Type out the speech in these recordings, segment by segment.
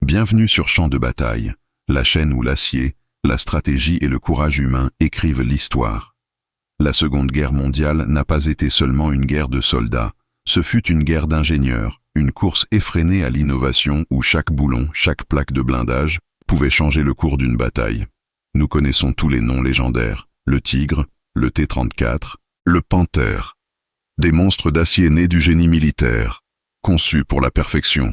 Bienvenue sur Champ de bataille, la chaîne où l'acier, la stratégie et le courage humain écrivent l'histoire. La Seconde Guerre mondiale n'a pas été seulement une guerre de soldats, ce fut une guerre d'ingénieurs, une course effrénée à l'innovation où chaque boulon, chaque plaque de blindage pouvait changer le cours d'une bataille. Nous connaissons tous les noms légendaires, le Tigre, le T-34, le Panthère. Des monstres d'acier nés du génie militaire, conçus pour la perfection.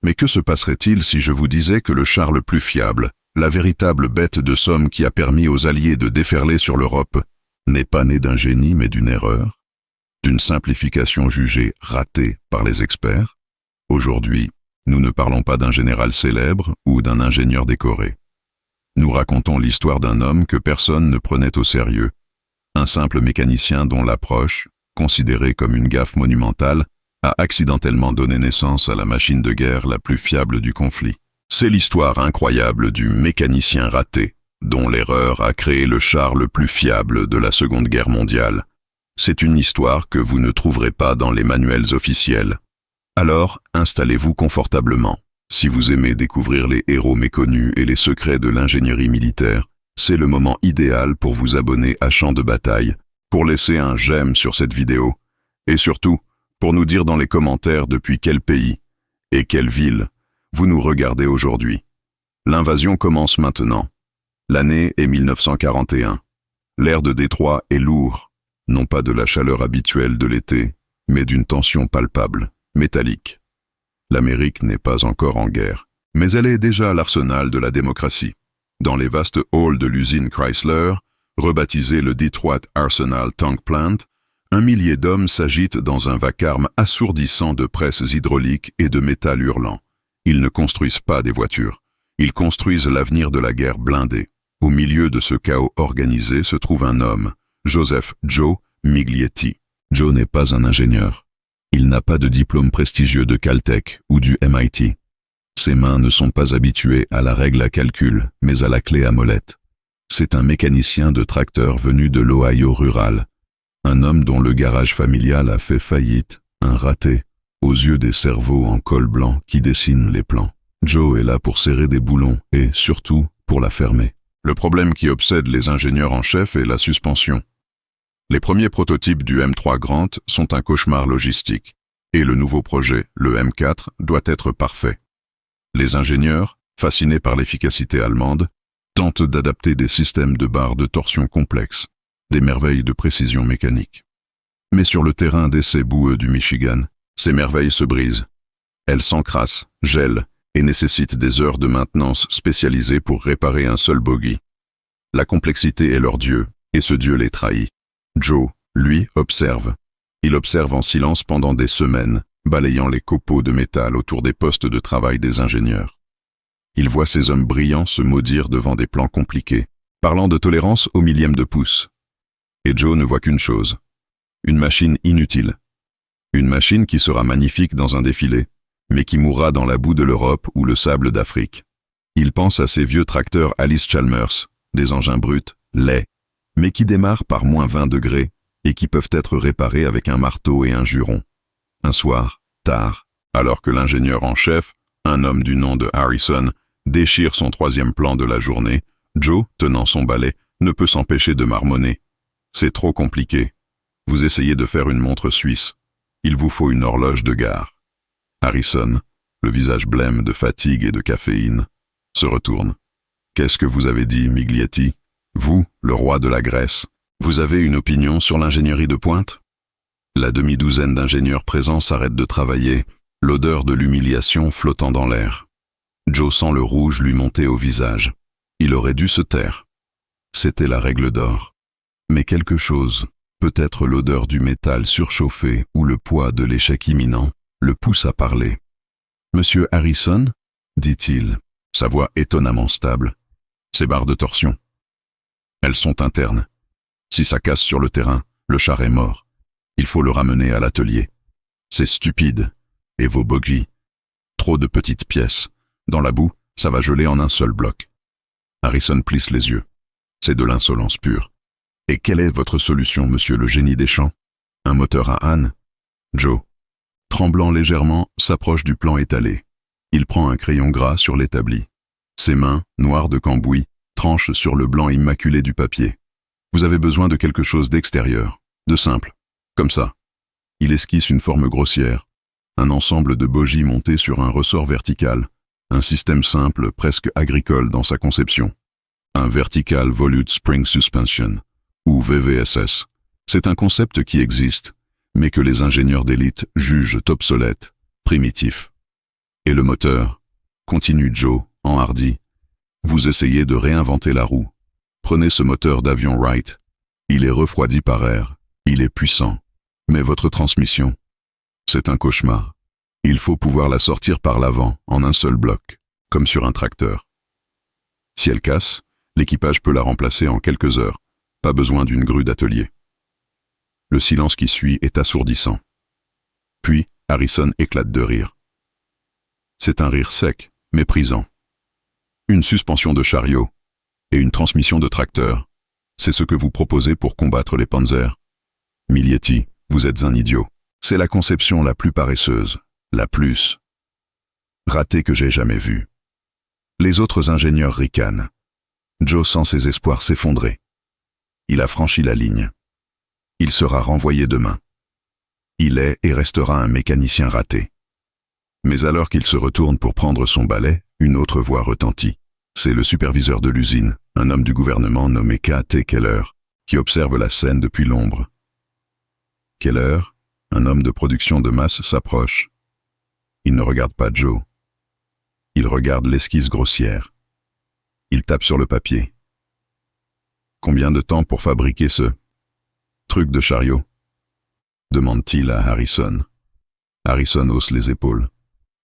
Mais que se passerait-il si je vous disais que le char le plus fiable, la véritable bête de somme qui a permis aux Alliés de déferler sur l'Europe, n'est pas né d'un génie mais d'une erreur, d'une simplification jugée ratée par les experts? Aujourd'hui, nous ne parlons pas d'un général célèbre ou d'un ingénieur décoré. Nous racontons l'histoire d'un homme que personne ne prenait au sérieux, un simple mécanicien dont l'approche, considérée comme une gaffe monumentale, a accidentellement donné naissance à la machine de guerre la plus fiable du conflit. C'est l'histoire incroyable du mécanicien raté, dont l'erreur a créé le char le plus fiable de la Seconde Guerre mondiale. C'est une histoire que vous ne trouverez pas dans les manuels officiels. Alors, installez-vous confortablement. Si vous aimez découvrir les héros méconnus et les secrets de l'ingénierie militaire, c'est le moment idéal pour vous abonner à Champ de bataille, pour laisser un j'aime sur cette vidéo, et surtout, pour nous dire dans les commentaires depuis quel pays et quelle ville vous nous regardez aujourd'hui. L'invasion commence maintenant. L'année est 1941. L'air de Détroit est lourd, non pas de la chaleur habituelle de l'été, mais d'une tension palpable, métallique. L'Amérique n'est pas encore en guerre, mais elle est déjà à l'arsenal de la démocratie. Dans les vastes halls de l'usine Chrysler, rebaptisée le Detroit Arsenal Tank Plant, un millier d'hommes s'agitent dans un vacarme assourdissant de presses hydrauliques et de métal hurlant. Ils ne construisent pas des voitures. Ils construisent l'avenir de la guerre blindée. Au milieu de ce chaos organisé se trouve un homme, Joseph Joe Miglietti. Joe n'est pas un ingénieur. Il n'a pas de diplôme prestigieux de Caltech ou du MIT. Ses mains ne sont pas habituées à la règle à calcul, mais à la clé à molette. C'est un mécanicien de tracteur venu de l'Ohio rural. Un homme dont le garage familial a fait faillite, un raté, aux yeux des cerveaux en col blanc qui dessinent les plans. Joe est là pour serrer des boulons et, surtout, pour la fermer. Le problème qui obsède les ingénieurs en chef est la suspension. Les premiers prototypes du M3 Grant sont un cauchemar logistique, et le nouveau projet, le M4, doit être parfait. Les ingénieurs, fascinés par l'efficacité allemande, tentent d'adapter des systèmes de barres de torsion complexes, des merveilles de précision mécanique. Mais sur le terrain d'essai boueux du Michigan, ces merveilles se brisent. Elles s'encrassent, gèlent et nécessitent des heures de maintenance spécialisées pour réparer un seul bogie. La complexité est leur dieu, et ce dieu les trahit. Joe, lui, observe. Il observe en silence pendant des semaines, balayant les copeaux de métal autour des postes de travail des ingénieurs. Il voit ces hommes brillants se maudire devant des plans compliqués, parlant de tolérance au millième de pouce. Et Joe ne voit qu'une chose, une machine inutile. Une machine qui sera magnifique dans un défilé, mais qui mourra dans la boue de l'Europe ou le sable d'Afrique. Il pense à ces vieux tracteurs Alice Chalmers, des engins bruts, laids, mais qui démarrent par -20 degrés et qui peuvent être réparés avec un marteau et un juron. Un soir, tard, alors que l'ingénieur en chef, un homme du nom de Harrison, déchire son 3e plan de la journée, Joe, tenant son balai, ne peut s'empêcher de marmonner. C'est trop compliqué. Vous essayez de faire une montre suisse. Il vous faut une horloge de gare. Harrison, le visage blême de fatigue et de caféine, se retourne. Qu'est-ce que vous avez dit, Miglietti? Vous, le roi de la Grèce, vous avez une opinion sur l'ingénierie de pointe? La demi-douzaine d'ingénieurs présents s'arrêtent de travailler, l'odeur de l'humiliation flottant dans l'air. Joe sent le rouge lui monter au visage. Il aurait dû se taire. C'était la règle d'or. Mais quelque chose, peut-être l'odeur du métal surchauffé ou le poids de l'échec imminent, le pousse à parler. « Monsieur Harrison ?» dit-il, sa voix étonnamment stable. « Ces barres de torsion. Elles sont internes. Si ça casse sur le terrain, le char est mort. Il faut le ramener à l'atelier. C'est stupide. Et vos bogies. Trop de petites pièces. Dans la boue, ça va geler en un seul bloc. » Harrison plisse les yeux. C'est de l'insolence pure. « Et quelle est votre solution, monsieur le génie des champs? Un moteur à âne ?» Joe, tremblant légèrement, s'approche du plan étalé. Il prend un crayon gras sur l'établi. Ses mains, noires de cambouis, tranchent sur le blanc immaculé du papier. Vous avez besoin de quelque chose d'extérieur, de simple, comme ça. Il esquisse une forme grossière, un ensemble de bogies montées sur un ressort vertical, un système simple, presque agricole dans sa conception. Un Vertical Volute Spring Suspension, ou VVSS. C'est un concept qui existe, mais que les ingénieurs d'élite jugent obsolète, primitif. Et le moteur, continue Joe, enhardi. Vous essayez de réinventer la roue. Prenez ce moteur d'avion Wright. Il est refroidi par air, il est puissant. Mais votre transmission, c'est un cauchemar. Il faut pouvoir la sortir par l'avant, en un seul bloc, comme sur un tracteur. Si elle casse, l'équipage peut la remplacer en quelques heures. Pas besoin d'une grue d'atelier. Le silence qui suit est assourdissant. Puis, Harrison éclate de rire. C'est un rire sec, méprisant. Une suspension de chariot et une transmission de tracteur. C'est ce que vous proposez pour combattre les Panzers. Miglietti, vous êtes un idiot. C'est la conception la plus paresseuse, la plus ratée que j'ai jamais vue. Les autres ingénieurs ricanent. Joe sent ses espoirs s'effondrer. Il a franchi la ligne. Il sera renvoyé demain. Il est et restera un mécanicien raté. Mais alors qu'il se retourne pour prendre son balai, une autre voix retentit. C'est le superviseur de l'usine, un homme du gouvernement nommé K.T. Keller, qui observe la scène depuis l'ombre. Keller, un homme de production de masse, s'approche. Il ne regarde pas Joe. Il regarde l'esquisse grossière. Il tape sur le papier. Combien de temps pour fabriquer ce truc de chariot? Demande-t-il à Harrison. Harrison hausse les épaules.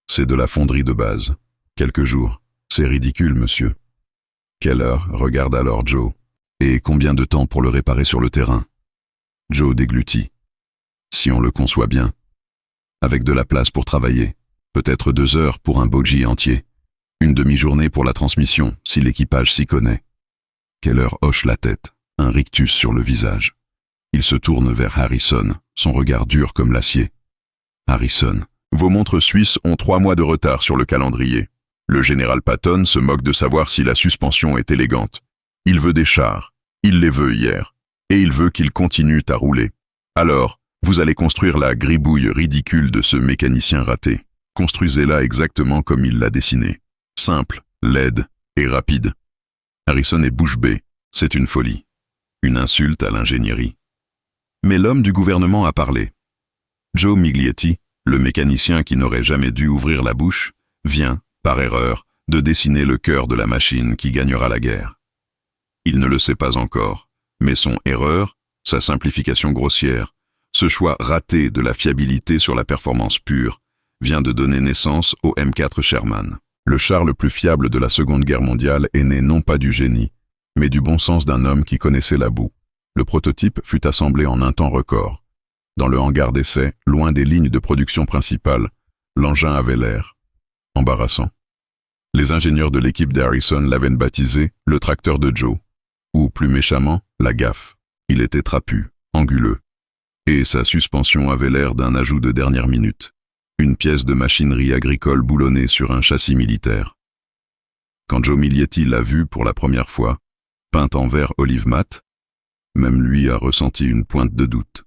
C'est de la fonderie de base. Quelques jours. C'est ridicule, monsieur. Keller regarde alors Joe. Et combien de temps pour le réparer sur le terrain? Joe déglutit. Si on le conçoit bien. Avec de la place pour travailler. Peut-être 2 heures pour un bogie entier. Une demi-journée pour la transmission, si l'équipage s'y connaît. Keller hoche la tête, un rictus sur le visage. Il se tourne vers Harrison, son regard dur comme l'acier. Harrison, vos montres suisses ont 3 mois de retard sur le calendrier. Le général Patton se moque de savoir si la suspension est élégante. Il veut des chars. Il les veut hier. Et il veut qu'ils continuent à rouler. Alors, vous allez construire la gribouille ridicule de ce mécanicien raté. Construisez-la exactement comme il l'a dessinée. Simple, laide et rapide. Harrison est bouche bée. C'est une folie. Une insulte à l'ingénierie. Mais l'homme du gouvernement a parlé. Joe Miglietti, le mécanicien qui n'aurait jamais dû ouvrir la bouche, vient, par erreur, de dessiner le cœur de la machine qui gagnera la guerre. Il ne le sait pas encore, mais son erreur, sa simplification grossière, ce choix raté de la fiabilité sur la performance pure, vient de donner naissance au M4 Sherman. Le char le plus fiable de la Seconde Guerre mondiale est né non pas du génie, mais du bon sens d'un homme qui connaissait la boue. Le prototype fut assemblé en un temps record. Dans le hangar d'essai, loin des lignes de production principales, l'engin avait l'air embarrassant. Les ingénieurs de l'équipe d'Harrison l'avaient baptisé le tracteur de Joe, ou plus méchamment, la gaffe. Il était trapu, anguleux. Et sa suspension avait l'air d'un ajout de dernière minute. Une pièce de machinerie agricole boulonnée sur un châssis militaire. Quand Joe Miglietti l'a vu pour la première fois, peinte en vert olive mat, même lui a ressenti une pointe de doute.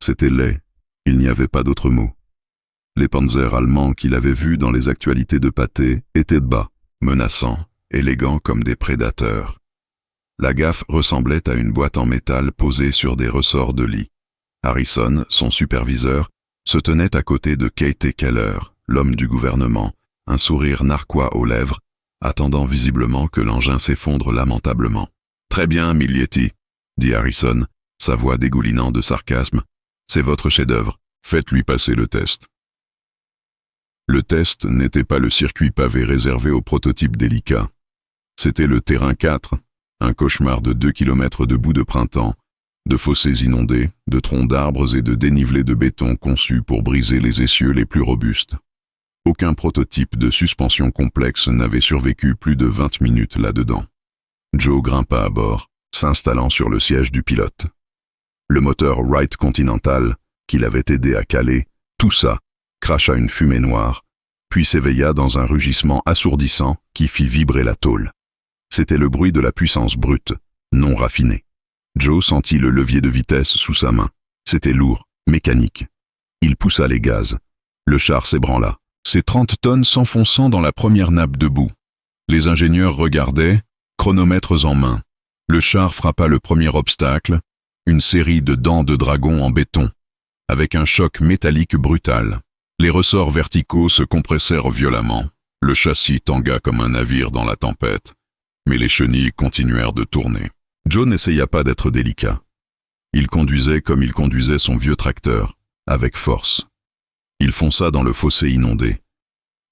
C'était laid, il n'y avait pas d'autre mot. Les panzers allemands qu'il avait vus dans les actualités de pâté étaient bas, menaçants, élégants comme des prédateurs. La gaffe ressemblait à une boîte en métal posée sur des ressorts de lit. Harrison, son superviseur, se tenait à côté de K.T. Keller, l'homme du gouvernement, un sourire narquois aux lèvres, attendant visiblement que l'engin s'effondre lamentablement. « Très bien, Miglietti, » dit Harrison, sa voix dégoulinant de sarcasme. « C'est votre chef-d'œuvre, faites-lui passer le test. » Le test n'était pas le circuit pavé réservé aux prototypes délicats. C'était le terrain 4, un cauchemar de 2 kilomètres de boue de printemps, de fossés inondés, de troncs d'arbres et de dénivelés de béton conçus pour briser les essieux les plus robustes. Aucun prototype de suspension complexe n'avait survécu plus de 20 minutes là-dedans. Joe grimpa à bord, s'installant sur le siège du pilote. Le moteur Wright Continental, qu'il avait aidé à caler, toussa, cracha une fumée noire, puis s'éveilla dans un rugissement assourdissant qui fit vibrer la tôle. C'était le bruit de la puissance brute, non raffinée. Joe sentit le levier de vitesse sous sa main. C'était lourd, mécanique. Il poussa les gaz. Le char s'ébranla, ses 30 tonnes s'enfonçant dans la première nappe de boue. Les ingénieurs regardaient, chronomètres en main. Le char frappa le premier obstacle, une série de dents de dragon en béton, avec un choc métallique brutal. Les ressorts verticaux se compressèrent violemment. Le châssis tangua comme un navire dans la tempête, mais les chenilles continuèrent de tourner. Joe n'essaya pas d'être délicat. Il conduisait comme il conduisait son vieux tracteur, avec force. Il fonça dans le fossé inondé.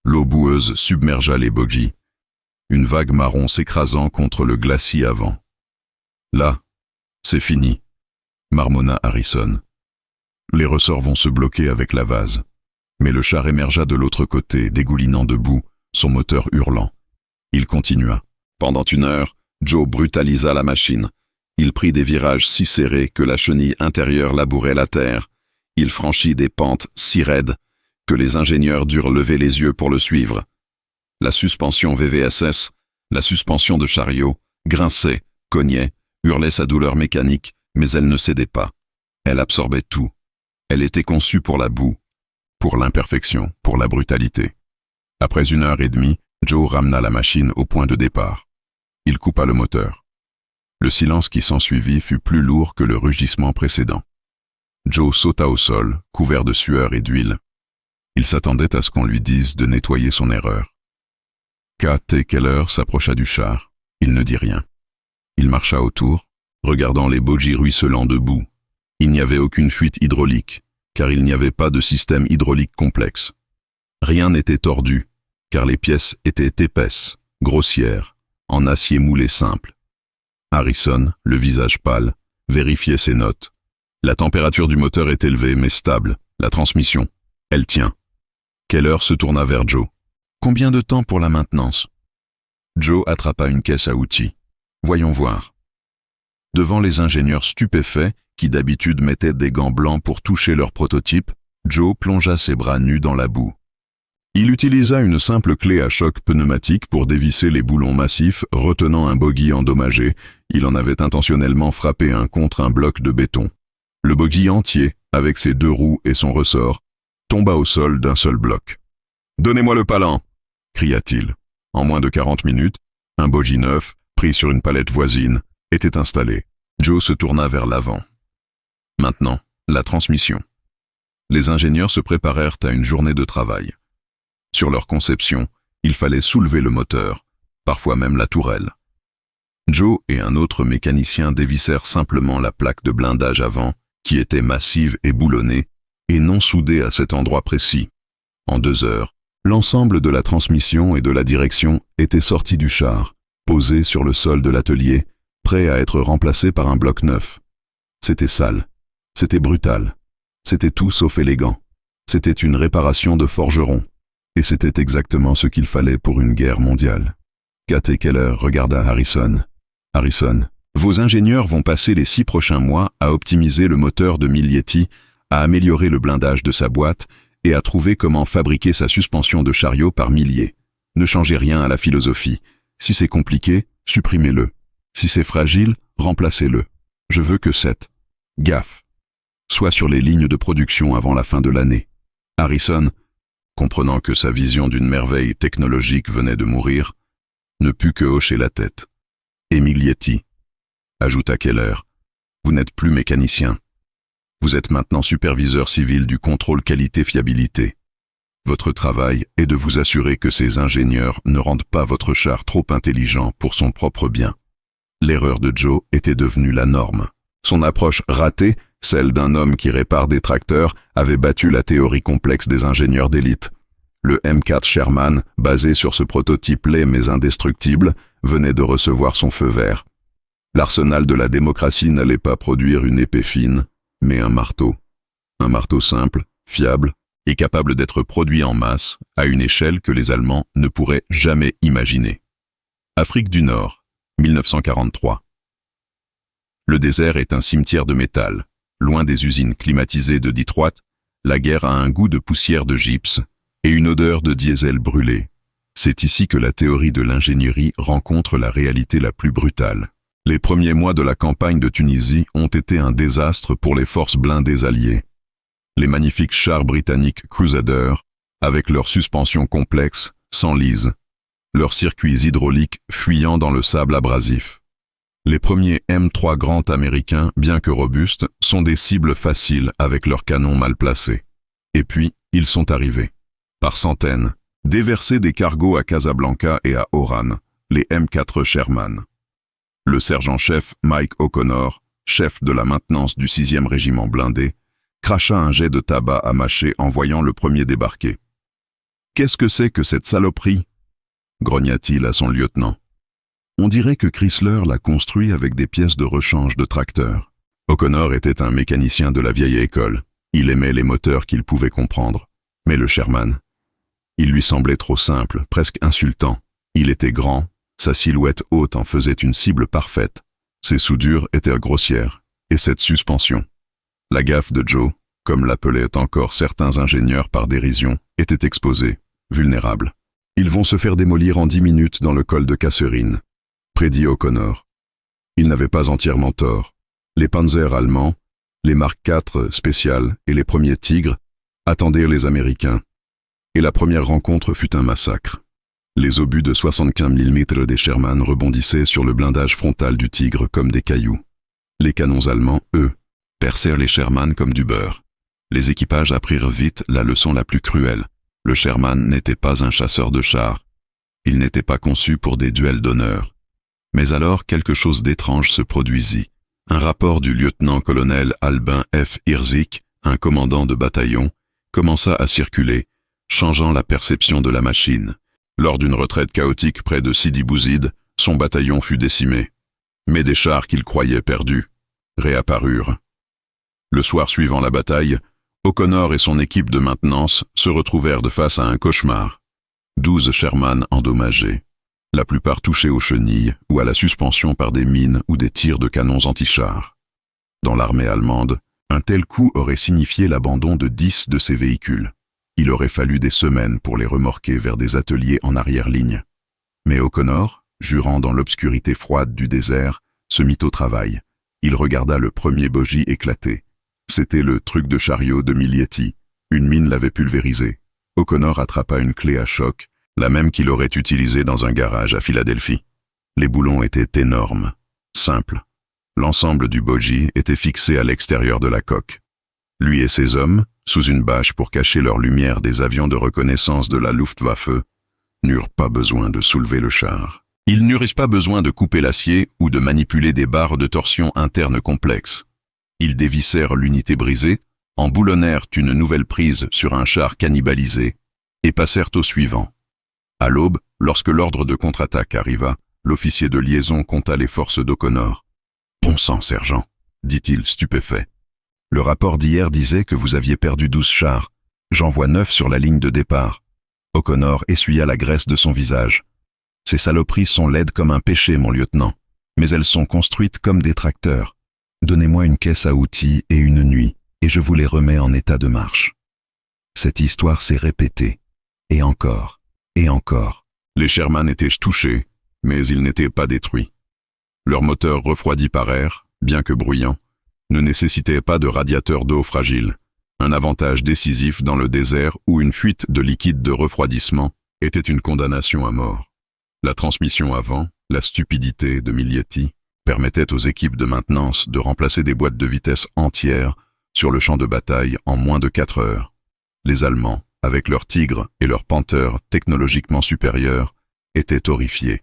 L'eau boueuse submergea les bogies, une vague marron s'écrasant contre le glacis avant. Là, c'est fini, marmonna Harrison. Les ressorts vont se bloquer avec la vase. Mais le char émergea de l'autre côté, dégoulinant de boue, son moteur hurlant. Il continua. Pendant 1 heure, Joe brutalisa la machine. Il prit des virages si serrés que la chenille intérieure labourait la terre. Il franchit des pentes si raides que les ingénieurs durent lever les yeux pour le suivre. La suspension VVSS, la suspension de chariot, grinçait, cognait, hurlait sa douleur mécanique, mais elle ne cédait pas. Elle absorbait tout. Elle était conçue pour la boue, pour l'imperfection, pour la brutalité. Après 1h30, Joe ramena la machine au point de départ. Il coupa le moteur. Le silence qui s'ensuivit fut plus lourd que le rugissement précédent. Joe sauta au sol, couvert de sueur et d'huile. Il s'attendait à ce qu'on lui dise de nettoyer son erreur. K.T. Keller s'approcha du char. Il ne dit rien. Il marcha autour, regardant les bogies ruisselant de boue. Il n'y avait aucune fuite hydraulique, car il n'y avait pas de système hydraulique complexe. Rien n'était tordu, car les pièces étaient épaisses, grossières, en acier moulé simple. Harrison, le visage pâle, vérifiait ses notes. La température du moteur est élevée mais stable. La transmission, elle tient. Keller se tourna vers Joe. Combien de temps pour la maintenance? Joe attrapa une caisse à outils. Voyons voir. Devant les ingénieurs stupéfaits, qui d'habitude mettaient des gants blancs pour toucher leur prototype, Joe plongea ses bras nus dans la boue. Il utilisa une simple clé à choc pneumatique pour dévisser les boulons massifs retenant un bogie endommagé. Il en avait intentionnellement frappé un contre un bloc de béton. Le bogie entier, avec ses 2 roues et son ressort, tomba au sol d'un seul bloc. « Donnez-moi le palan !» cria-t-il. En moins de 40 minutes, un bogie neuf, pris sur une palette voisine, était installé. Joe se tourna vers l'avant. Maintenant, la transmission. Les ingénieurs se préparèrent à une journée de travail. Sur leur conception, il fallait soulever le moteur, parfois même la tourelle. Joe et un autre mécanicien dévissèrent simplement la plaque de blindage avant, qui était massive et boulonnée, et non soudée à cet endroit précis. En 2 heures, l'ensemble de la transmission et de la direction était sorti du char, posé sur le sol de l'atelier, prêt à être remplacé par un bloc neuf. C'était sale, c'était brutal, c'était tout sauf élégant. C'était une réparation de forgeron, et c'était exactement ce qu'il fallait pour une guerre mondiale. K.T. Keller regarda Harrison. « Harrison, vos ingénieurs vont passer les 6 prochains mois à optimiser le moteur de Miglietti, à améliorer le blindage de sa boîte et à trouver comment fabriquer sa suspension de chariot par milliers. Ne changez rien à la philosophie. Si c'est compliqué, supprimez-le. Si c'est fragile, remplacez-le. Je veux que cette gaffe soit sur les lignes de production avant la fin de l'année. » Harrison, comprenant que sa vision d'une merveille technologique venait de mourir, ne put que hocher la tête. « Et Miglietti, » ajouta Keller, « vous n'êtes plus mécanicien. Vous êtes maintenant superviseur civil du contrôle qualité-fiabilité. Votre travail est de vous assurer que ces ingénieurs ne rendent pas votre char trop intelligent pour son propre bien. » L'erreur de Joe était devenue la norme. Son approche ratée, celle d'un homme qui répare des tracteurs, avait battu la théorie complexe des ingénieurs d'élite. Le M4 Sherman, basé sur ce prototype laid mais indestructible, venait de recevoir son feu vert. L'arsenal de la démocratie n'allait pas produire une épée fine, mais un marteau. Un marteau simple, fiable, et capable d'être produit en masse, à une échelle que les Allemands ne pourraient jamais imaginer. Afrique du Nord, 1943. Le désert est un cimetière de métal. Loin des usines climatisées de Detroit, la guerre a un goût de poussière de gypse, et une odeur de diesel brûlé. C'est ici que la théorie de l'ingénierie rencontre la réalité la plus brutale. Les premiers mois de la campagne de Tunisie ont été un désastre pour les forces blindées alliées. Les magnifiques chars britanniques Crusader, avec leurs suspensions complexes, s'enlisent, leurs circuits hydrauliques fuyant dans le sable abrasif. Les premiers M3 Grant américains, bien que robustes, sont des cibles faciles avec leurs canons mal placés. Et puis, ils sont arrivés, par centaines, déversés des cargos à Casablanca et à Oran, les M4 Sherman. Le sergent-chef Mike O'Connor, chef de la maintenance du 6e régiment blindé, cracha un jet de tabac à mâcher en voyant le premier débarquer. « Qu'est-ce que c'est que cette saloperie ?» grogna-t-il à son lieutenant. On dirait que Chrysler l'a construit avec des pièces de rechange de tracteur. O'Connor était un mécanicien de la vieille école. Il aimait les moteurs qu'il pouvait comprendre. Mais le Sherman, il lui semblait trop simple, presque insultant. Il était grand, sa silhouette haute en faisait une cible parfaite. Ses soudures étaient grossières. Et cette suspension. La gaffe de Joe, comme l'appelaient encore certains ingénieurs par dérision, était exposée, vulnérable. Ils vont se faire démolir en 10 minutes dans le col de Kasserine, prédit O'Connor. Il n'avait pas entièrement tort. Les Panzer allemands, les Mark IV spéciales et les premiers Tigres attendirent les Américains. Et la première rencontre fut un massacre. Les obus de 75 mm des Sherman rebondissaient sur le blindage frontal du Tigre comme des cailloux. Les canons allemands, eux, percèrent les Sherman comme du beurre. Les équipages apprirent vite la leçon la plus cruelle. Le Sherman n'était pas un chasseur de chars. Il n'était pas conçu pour des duels d'honneur. Mais alors quelque chose d'étrange se produisit. Un rapport du lieutenant-colonel Albin F. Hirzik, un commandant de bataillon, commença à circuler, changeant la perception de la machine. Lors d'une retraite chaotique près de Sidi Bouzid, son bataillon fut décimé. Mais des chars qu'il croyait perdus réapparurent. Le soir suivant la bataille, O'Connor et son équipe de maintenance se retrouvèrent de face à un cauchemar. 12 Sherman endommagés, la plupart touchés aux chenilles ou à la suspension par des mines ou des tirs de canons antichars. Dans l'armée allemande, un tel coup aurait signifié l'abandon de 10 de ces véhicules. Il aurait fallu des semaines pour les remorquer vers des ateliers en arrière-ligne. Mais O'Connor, jurant dans l'obscurité froide du désert, se mit au travail. Il regarda le premier bogie éclater. C'était le truc de chariot de Miglietti. Une mine l'avait pulvérisé. O'Connor attrapa une clé à choc, la même qu'il aurait utilisée dans un garage à Philadelphie. Les boulons étaient énormes, simples. L'ensemble du bogie était fixé à l'extérieur de la coque. Lui et ses hommes, sous une bâche pour cacher leur lumière des avions de reconnaissance de la Luftwaffe, n'eurent pas besoin de soulever le char. Ils n'eurent pas besoin de couper l'acier ou de manipuler des barres de torsion internes complexes. Ils dévissèrent l'unité brisée, emboulonnèrent une nouvelle prise sur un char cannibalisé et passèrent au suivant. À l'aube, lorsque l'ordre de contre-attaque arriva, l'officier de liaison compta les forces d'O'Connor. « Bon sang, sergent !» dit-il stupéfait. « Le rapport d'hier disait que vous aviez perdu 12 chars. J'en vois 9 sur la ligne de départ. » O'Connor essuya la graisse de son visage. « Ces saloperies sont laides comme un péché, mon lieutenant, mais elles sont construites comme des tracteurs. Donnez-moi une caisse à outils et une nuit, et je vous les remets en état de marche. » Cette histoire s'est répétée, et encore, et encore. Les Sherman étaient touchés, mais ils n'étaient pas détruits. Leur moteur refroidi par air, bien que bruyant, ne nécessitait pas de radiateur d'eau fragile, un avantage décisif dans le désert où une fuite de liquide de refroidissement était une condamnation à mort. La transmission avant, la stupidité de Miglietti, permettait aux équipes de maintenance de remplacer des boîtes de vitesse entières sur le champ de bataille en moins de 4 heures. Les Allemands, avec leurs Tigres et leurs Panthers technologiquement supérieurs, étaient horrifiés.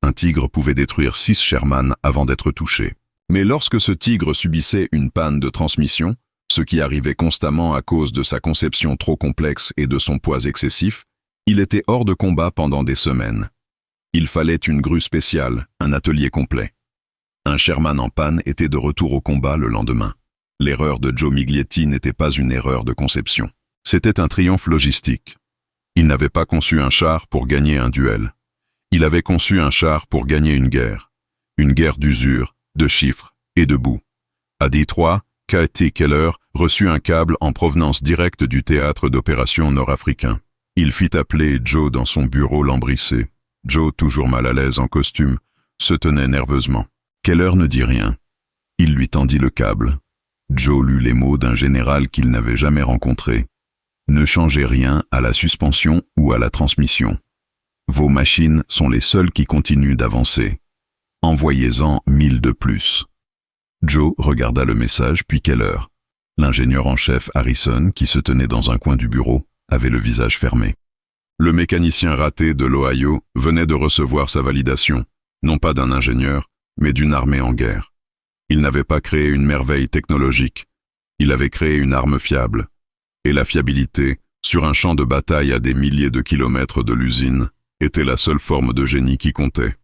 Un Tigre pouvait détruire 6 Sherman avant d'être touché. Mais lorsque ce Tigre subissait une panne de transmission, ce qui arrivait constamment à cause de sa conception trop complexe et de son poids excessif, il était hors de combat pendant des semaines. Il fallait une grue spéciale, un atelier complet. Un Sherman en panne était de retour au combat le lendemain. L'erreur de Joe Miglietti n'était pas une erreur de conception. C'était un triomphe logistique. Il n'avait pas conçu un char pour gagner un duel. Il avait conçu un char pour gagner une guerre d'usure, de chiffres et de boue. À Détroit, K.T. Keller reçut un câble en provenance directe du théâtre d'opération nord-africain. Il fit appeler Joe dans son bureau lambrissé. Joe, toujours mal à l'aise en costume, se tenait nerveusement. Keller ne dit rien. Il lui tendit le câble. Joe lut les mots d'un général qu'il n'avait jamais rencontré. Ne changez rien à la suspension ou à la transmission. Vos machines sont les seules qui continuent d'avancer. Envoyez-en 1000 de plus. Joe regarda le message puis Keller. L'ingénieur en chef Harrison, qui se tenait dans un coin du bureau, avait le visage fermé. Le mécanicien raté de l'Ohio venait de recevoir sa validation, non pas d'un ingénieur, mais d'une armée en guerre. Il n'avait pas créé une merveille technologique, il avait créé une arme fiable. Et la fiabilité, sur un champ de bataille à des milliers de kilomètres de l'usine, était la seule forme de génie qui comptait.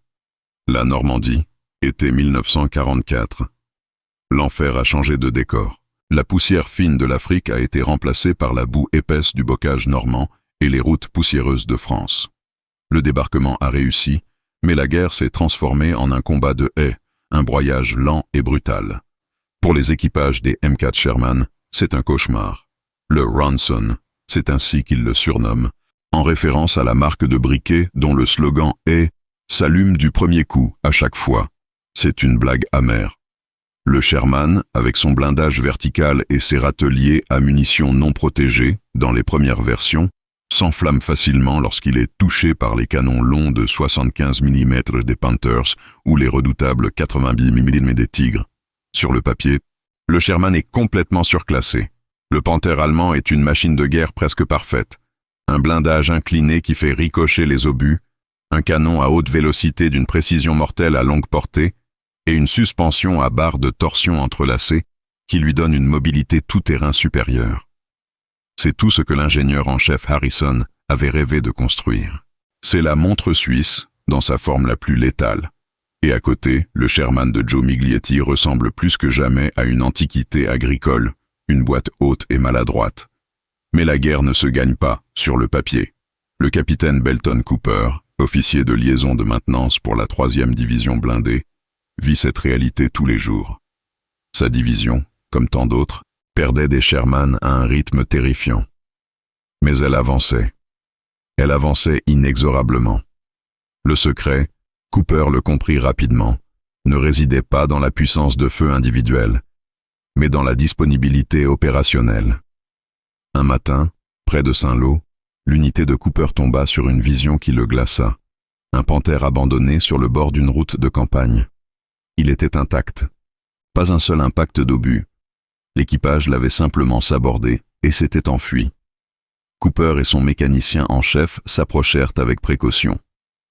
La Normandie, été 1944. L'enfer a changé de décor. La poussière fine de l'Afrique a été remplacée par la boue épaisse du bocage normand et les routes poussiéreuses de France. Le débarquement a réussi, mais la guerre s'est transformée en un combat de haie, un broyage lent et brutal. Pour les équipages des M4 Sherman, c'est un cauchemar. Le Ronson, c'est ainsi qu'ils le surnomment, en référence à la marque de briquet dont le slogan est « S'allume du premier coup à chaque fois ». C'est une blague amère. Le Sherman, avec son blindage vertical et ses râteliers à munitions non protégées, dans les premières versions, s'enflamme facilement lorsqu'il est touché par les canons longs de 75 mm des Panthers ou les redoutables 90 mm des Tigres. Sur le papier, le Sherman est complètement surclassé. Le Panther allemand est une machine de guerre presque parfaite. Un blindage incliné qui fait ricocher les obus, un canon à haute vélocité d'une précision mortelle à longue portée, et une suspension à barres de torsion entrelacées qui lui donne une mobilité tout-terrain supérieure. C'est tout ce que l'ingénieur en chef Harrison avait rêvé de construire. C'est la montre suisse, dans sa forme la plus létale. Et à côté, le Sherman de Joe Miglietti ressemble plus que jamais à une antiquité agricole, une boîte haute et maladroite. Mais la guerre ne se gagne pas, sur le papier. Le capitaine Belton Cooper, officier de liaison de maintenance pour la 3e division blindée, vit cette réalité tous les jours. Sa division, comme tant d'autres, perdait des Sherman à un rythme terrifiant. Mais elle avançait. Elle avançait inexorablement. Le secret, Cooper le comprit rapidement, ne résidait pas dans la puissance de feu individuelle, mais dans la disponibilité opérationnelle. Un matin, près de Saint-Lô, l'unité de Cooper tomba sur une vision qui le glaça. Un panthère abandonné sur le bord d'une route de campagne. Il était intact. Pas un seul impact d'obus. L'équipage l'avait simplement sabordé et s'était enfui. Cooper et son mécanicien en chef s'approchèrent avec précaution.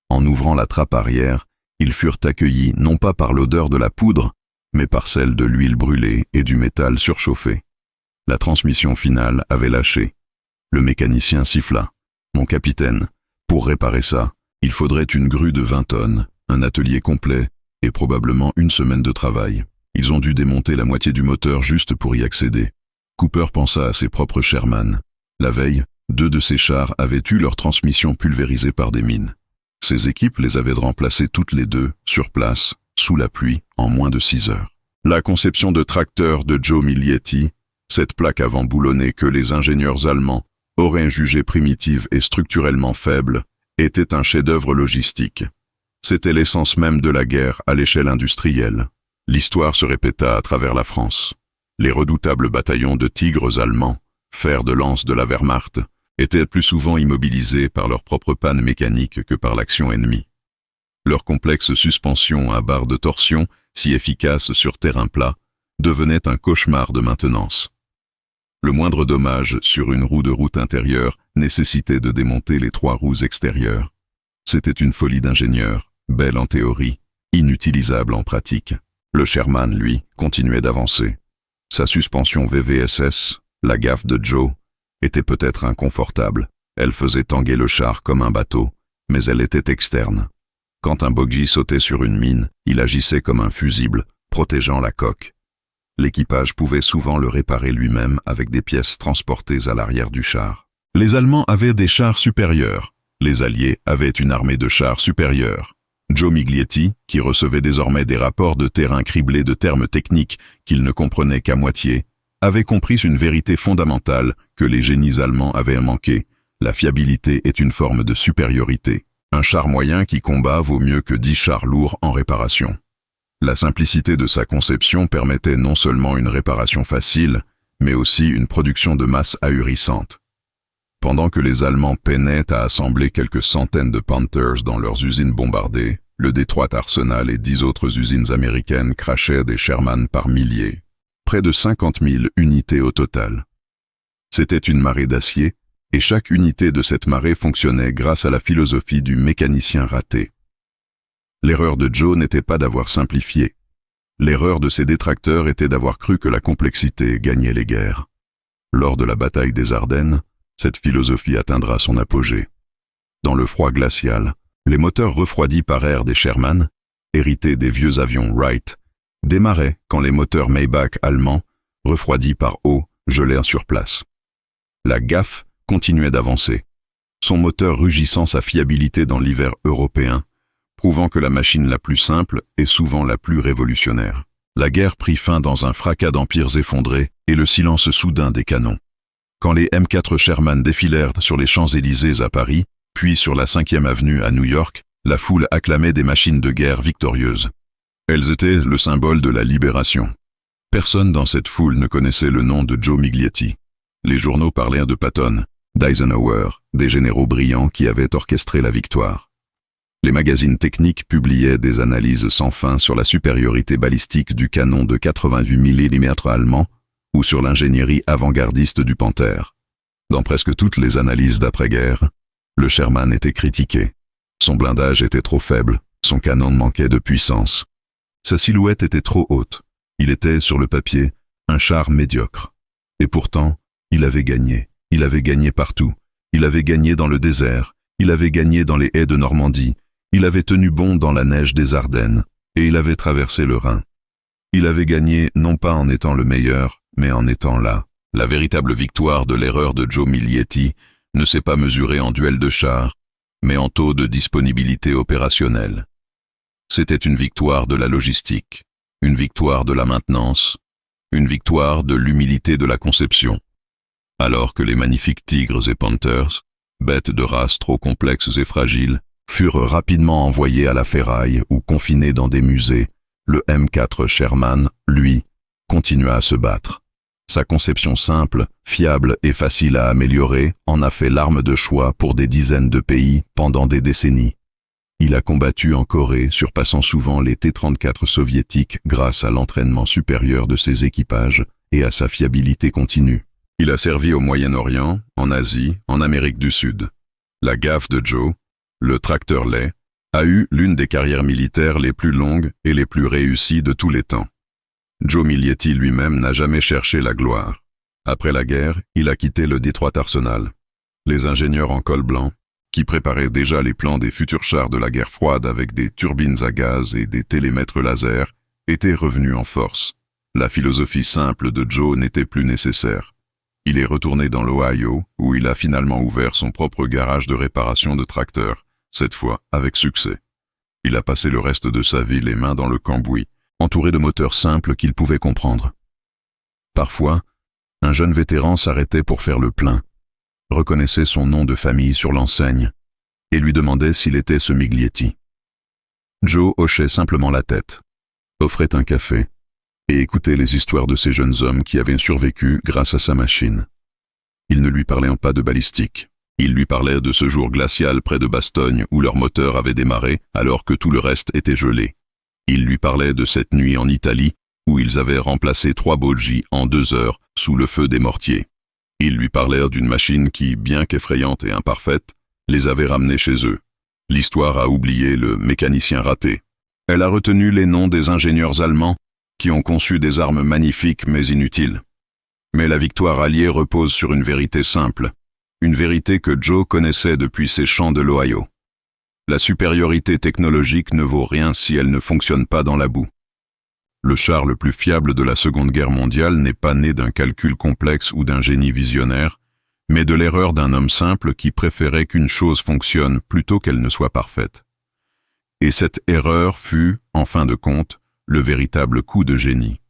En ouvrant la trappe arrière, ils furent accueillis non pas par l'odeur de la poudre, mais par celle de l'huile brûlée et du métal surchauffé. La transmission finale avait lâché. Le mécanicien siffla. « Mon capitaine, pour réparer ça, il faudrait une grue de 20 tonnes, un atelier complet, et probablement une semaine de travail. Ils ont dû démonter la moitié du moteur juste pour y accéder. » Cooper pensa à ses propres Sherman. La veille, 2 de ces chars avaient eu leur transmission pulvérisée par des mines. Ses équipes les avaient remplacées toutes les 2, sur place, sous la pluie, en moins de 6 heures. La conception de tracteur de Joe Miglietti, cette plaque avant boulonnée que les ingénieurs allemands auraient jugée primitive et structurellement faible, était un chef-d'œuvre logistique. C'était l'essence même de la guerre à l'échelle industrielle. L'histoire se répéta à travers la France. Les redoutables bataillons de tigres allemands, fers de lance de la Wehrmacht, étaient plus souvent immobilisés par leur propre panne mécanique que par l'action ennemie. Leur complexe suspension à barre de torsion, si efficace sur terrain plat, devenait un cauchemar de maintenance. Le moindre dommage sur une roue de route intérieure nécessitait de démonter les 3 roues extérieures. C'était une folie d'ingénieur, belle en théorie, inutilisable en pratique. Le Sherman, lui, continuait d'avancer. Sa suspension VVSS, la gaffe de Joe, était peut-être inconfortable. Elle faisait tanguer le char comme un bateau, mais elle était externe. Quand un bogie sautait sur une mine, il agissait comme un fusible, protégeant la coque. L'équipage pouvait souvent le réparer lui-même avec des pièces transportées à l'arrière du char. Les Allemands avaient des chars supérieurs. Les Alliés avaient une armée de chars supérieurs. Joe Miglietti, qui recevait désormais des rapports de terrain criblés de termes techniques qu'il ne comprenait qu'à moitié, avait compris une vérité fondamentale que les génies allemands avaient manquée, la fiabilité est une forme de supériorité. Un char moyen qui combat vaut mieux que 10 chars lourds en réparation. La simplicité de sa conception permettait non seulement une réparation facile, mais aussi une production de masse ahurissante. Pendant que les Allemands peinaient à assembler quelques centaines de Panthers dans leurs usines bombardées, le Detroit Arsenal et 10 autres usines américaines crachaient des Sherman par milliers. Près de 50 000 unités au total. C'était une marée d'acier, et chaque unité de cette marée fonctionnait grâce à la philosophie du mécanicien raté. L'erreur de Joe n'était pas d'avoir simplifié. L'erreur de ses détracteurs était d'avoir cru que la complexité gagnait les guerres. Lors de la bataille des Ardennes, cette philosophie atteindra son apogée. Dans le froid glacial, les moteurs refroidis par air des Sherman, hérités des vieux avions Wright, démarraient quand les moteurs Maybach allemands, refroidis par eau, gelaient sur place. La GAF continuait d'avancer, son moteur rugissant sa fiabilité dans l'hiver européen, prouvant que la machine la plus simple est souvent la plus révolutionnaire. La guerre prit fin dans un fracas d'empires effondrés et le silence soudain des canons. Quand les M4 Sherman défilèrent sur les Champs-Élysées à Paris, puis sur la 5e avenue à New York, la foule acclamait des machines de guerre victorieuses. Elles étaient le symbole de la libération. Personne dans cette foule ne connaissait le nom de Joe Miglietti. Les journaux parlaient de Patton, d'Eisenhower, des généraux brillants qui avaient orchestré la victoire. Les magazines techniques publiaient des analyses sans fin sur la supériorité balistique du canon de 88 mm allemand ou sur l'ingénierie avant-gardiste du Panther. Dans presque toutes les analyses d'après-guerre, le Sherman était critiqué. Son blindage était trop faible, son canon manquait de puissance. Sa silhouette était trop haute. Il était, sur le papier, un char médiocre. Et pourtant, il avait gagné. Il avait gagné partout. Il avait gagné dans le désert. Il avait gagné dans les haies de Normandie. Il avait tenu bon dans la neige des Ardennes. Et il avait traversé le Rhin. Il avait gagné non pas en étant le meilleur, mais en étant là. La véritable victoire de l'erreur de Joe Miglietti ne s'est pas mesurée en duel de chars, mais en taux de disponibilité opérationnelle. C'était une victoire de la logistique, une victoire de la maintenance, une victoire de l'humilité de la conception. Alors que les magnifiques Tigres et Panthers, bêtes de race trop complexes et fragiles, furent rapidement envoyés à la ferraille ou confinés dans des musées, le M4 Sherman, lui, continua à se battre. Sa conception simple, fiable et facile à améliorer en a fait l'arme de choix pour des dizaines de pays pendant des décennies. Il a combattu en Corée, surpassant souvent les T-34 soviétiques grâce à l'entraînement supérieur de ses équipages et à sa fiabilité continue. Il a servi au Moyen-Orient, en Asie, en Amérique du Sud. La gaffe de Joe, le tracteur lait, a eu l'une des carrières militaires les plus longues et les plus réussies de tous les temps. Joe Miglietti lui-même n'a jamais cherché la gloire. Après la guerre, il a quitté le Detroit Arsenal. Les ingénieurs en col blanc, qui préparaient déjà les plans des futurs chars de la guerre froide avec des turbines à gaz et des télémètres laser, étaient revenus en force. La philosophie simple de Joe n'était plus nécessaire. Il est retourné dans l'Ohio, où il a finalement ouvert son propre garage de réparation de tracteurs, cette fois avec succès. Il a passé le reste de sa vie les mains dans le cambouis, entouré de moteurs simples qu'il pouvait comprendre. Parfois, un jeune vétéran s'arrêtait pour faire le plein, reconnaissait son nom de famille sur l'enseigne et lui demandait s'il était ce Miglietti. Joe hochait simplement la tête, offrait un café et écoutait les histoires de ces jeunes hommes qui avaient survécu grâce à sa machine. Il ne lui parlait pas de balistique. Il lui parlait de ce jour glacial près de Bastogne où leur moteur avait démarré alors que tout le reste était gelé. Il lui parlait de cette nuit en Italie où ils avaient remplacé 3 bogies en 2 heures sous le feu des mortiers. Il lui parlait d'une machine qui, bien qu'effrayante et imparfaite, les avait ramenés chez eux. L'histoire a oublié le mécanicien raté. Elle a retenu les noms des ingénieurs allemands qui ont conçu des armes magnifiques mais inutiles. Mais la victoire alliée repose sur une vérité simple, une vérité que Joe connaissait depuis ses champs de l'Ohio. La supériorité technologique ne vaut rien si elle ne fonctionne pas dans la boue. Le char le plus fiable de la Seconde Guerre mondiale n'est pas né d'un calcul complexe ou d'un génie visionnaire, mais de l'erreur d'un homme simple qui préférait qu'une chose fonctionne plutôt qu'elle ne soit parfaite. Et cette erreur fut, en fin de compte, le véritable coup de génie.